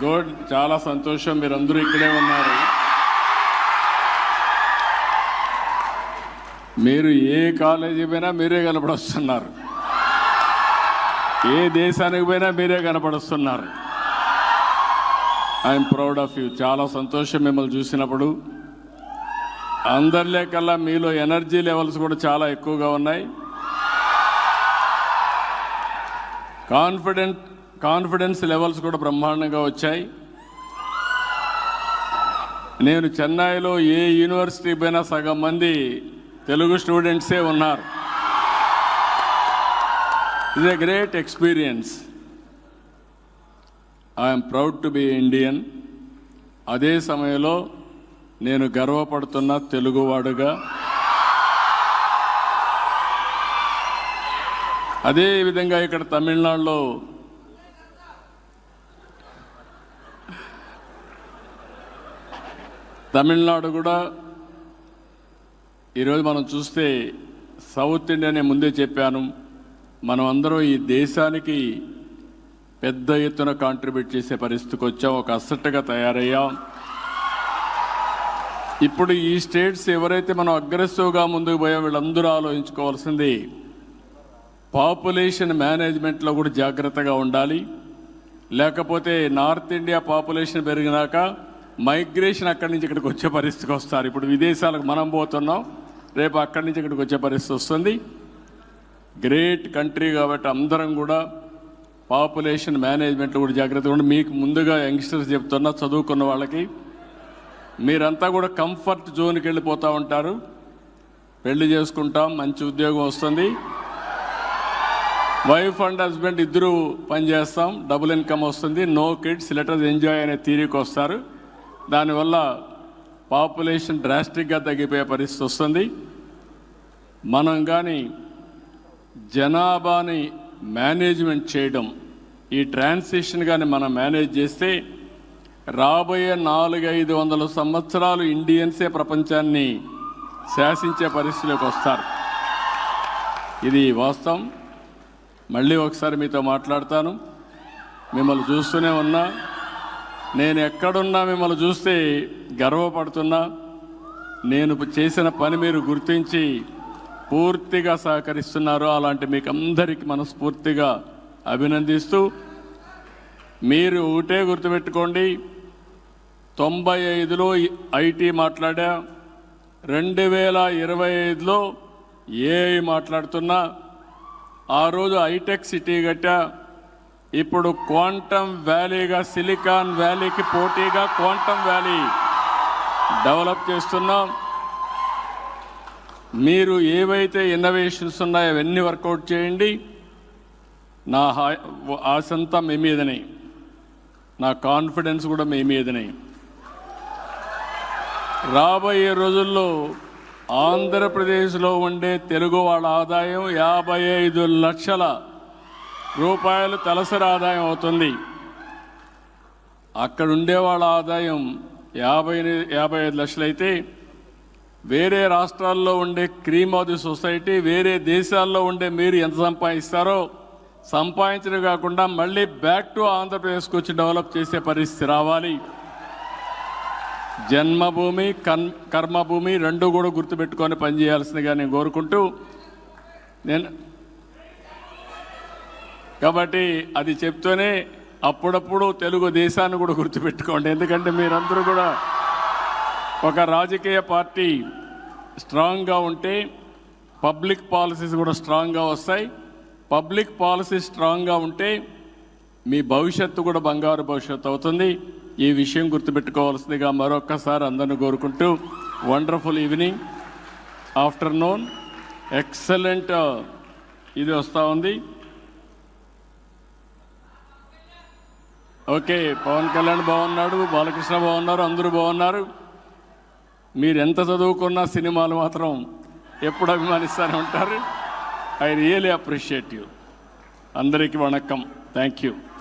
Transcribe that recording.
Good, చాలా సంతోషం. మీరందరూ ఇక్కడే ఉన్నారు. మీరు ఏ కాలేజీ పోయినా మీరే కనపడొస్తున్నారు, ఏ దేశానికి పోయినా మీరే కనపడుస్తున్నారు. I'm proud of you. చాలా సంతోషం మిమ్మల్ని చూసినప్పుడు. అందరిలే కల్లా మీలో ఎనర్జీ లెవెల్స్ కూడా చాలా ఎక్కువగా ఉన్నాయి. కాన్ఫిడెన్స్ లెవెల్స్ కూడా బ్రహ్మాండంగా వచ్చాయి. నేను చెన్నైలో ఏ యూనివర్సిటీ పోయినా సగం మంది తెలుగు స్టూడెంట్సే ఉన్నారు. It's a great experience. I'm proud to be Indian. అదే సమయంలో నేను గర్వపడుతున్న తెలుగువాడుగా. అదే విధంగా ఇక్కడ తమిళనాడు కూడా ఈరోజు మనం చూస్తే సౌత్ ఇండియానే ముందే చెప్పాను, మనం అందరం ఈ దేశానికి పెద్ద ఎత్తున కాంట్రిబ్యూట్ చేసే పరిస్థితికి వచ్చాం, ఒక అసెట్గా తయారయ్యాం. ఇప్పుడు ఈ స్టేట్స్ ఎవరైతే మనం అగ్రెసివ్గా ముందుకు పోయాం వీళ్ళందరూ ఆలోచించుకోవాల్సింది పాపులేషన్ మేనేజ్మెంట్లో కూడా జాగ్రత్తగా ఉండాలి. లేకపోతే నార్త్ ఇండియా పాపులేషన్ పెరిగినాక మైగ్రేషన్ అక్కడి నుంచి ఇక్కడికి వచ్చే పరిస్థితికి వస్తారు. ఇప్పుడు విదేశాలకు మనం పోతున్నాం, రేపు అక్కడి నుంచి ఇక్కడికి వచ్చే పరిస్థితి వస్తుంది. గ్రేట్ కంట్రీ కాబట్టి అందరం కూడా పాపులేషన్ మేనేజ్మెంట్లో కూడా జాగ్రత్తగా ఉండి, మీకు ముందుగా యంగ్స్టర్స్ చెప్తున్నా, చదువుకున్న వాళ్ళకి మీరంతా కూడా కంఫర్ట్ జోన్కి వెళ్ళిపోతూ ఉంటారు. పెళ్లి చేసుకుంటాం, మంచి ఉద్యోగం వస్తుంది, వైఫ్ అండ్ హస్బెండ్ ఇద్దరు పనిచేస్తాం, డబుల్ ఇన్కమ్ వస్తుంది, no kids let us enjoy అనే థీరీకి వస్తారు. దానివల్ల పాపులేషన్ డ్రాస్టిక్గా తగ్గిపోయే పరిస్థితి వస్తుంది. మనం కానీ జనాభాని మేనేజ్మెంట్ చేయడం, ఈ ట్రాన్సిషన్ కానీ మనం మేనేజ్ చేస్తే రాబోయే 400-500 సంవత్సరాలు ఇండియన్సే ప్రపంచాన్ని శాసించే పరిస్థితిలోకి వస్తారు. ఇది వాస్తవం. మళ్ళీ ఒకసారి మీతో మాట్లాడతాను. మిమ్మల్ని చూస్తూనే ఉన్నా, నేను ఎక్కడున్నా మిమ్మల్ని చూస్తే గర్వపడుతున్నా. నేను చేసిన పని మీరు గుర్తించి పూర్తిగా సహకరిస్తున్నారు. అలాంటి మీకు అందరికీ మనస్ఫూర్తిగా అభినందిస్తూ, మీరు ఒకటే గుర్తుపెట్టుకోండి, 95లో ఐటీ మాట్లాడా, 2025లో ఏఐ మాట్లాడుతున్నా, ఆ రోజు హైటెక్ సిటీ కట్టా, ఇప్పుడు క్వాంటమ్ వ్యాలీగా సిలికాన్ వ్యాలీకి పోటీగా క్వాంటమ్ వ్యాలీ డెవలప్ చేస్తున్నాం. మీరు ఏవైతే ఇన్నోవేషన్స్ ఉన్నాయో అవన్నీ వర్కౌట్ చేయండి. నా ఆశంతా మీ మీదనే, నా కాన్ఫిడెన్స్ కూడా మీ మీదనే. రాబోయే రోజుల్లో ఆంధ్రప్రదేశ్లో ఉండే తెలుగు వాళ్ళ ఆదాయం 55 లక్షల రూపాయలు తలసరి ఆదాయం అవుతుంది. అక్కడ ఉండే వాళ్ళ ఆదాయం 55 లక్షలైతే, వేరే రాష్ట్రాల్లో ఉండే క్రీమ్ ఆఫ్ ది సొసైటీ, వేరే దేశాల్లో ఉండే మీరు ఎంత సంపాదిస్తారో సంపాదించడం కాకుండా మళ్ళీ బ్యాక్ టు ఆంధ్రప్రదేశ్కి వచ్చి డెవలప్ చేసే పరిస్థితి రావాలి. జన్మభూమి కర్మభూమి రెండు కూడా గుర్తుపెట్టుకొని పనిచేయాల్సిందిగా నేను కోరుకుంటూ, కాబట్టి అది చెప్తూనే అప్పుడప్పుడు తెలుగు దేశాన్ని కూడా గుర్తుపెట్టుకోండి. ఎందుకంటే మీరందరూ కూడా ఒక రాజకీయ పార్టీ స్ట్రాంగ్గా ఉంటే పబ్లిక్ పాలసీస్ కూడా స్ట్రాంగ్గా వస్తాయి. పబ్లిక్ పాలసీ స్ట్రాంగ్గా ఉంటే మీ భవిష్యత్తు కూడా బంగారు భవిష్యత్తు అవుతుంది. ఈ విషయం గుర్తుపెట్టుకోవాల్సిందిగా మరొక్కసారి అందరిని కోరుకుంటూ, వండర్ఫుల్ ఈవినింగ్, ఆఫ్టర్నూన్, ఎక్సలెంట్ ఇది వస్తూ ఉంది. ఓకే, పవన్ కళ్యాణ్ బాగున్నాడు, బాలకృష్ణ బాగున్నారు, అందరూ బాగున్నారు. మీరు ఎంత చదువుకున్నా సినిమాలు మాత్రం ఎప్పుడు అభిమానిస్తూనే ఉంటారు. I really appreciate you. అందరికీ వణక్కం. Thank you.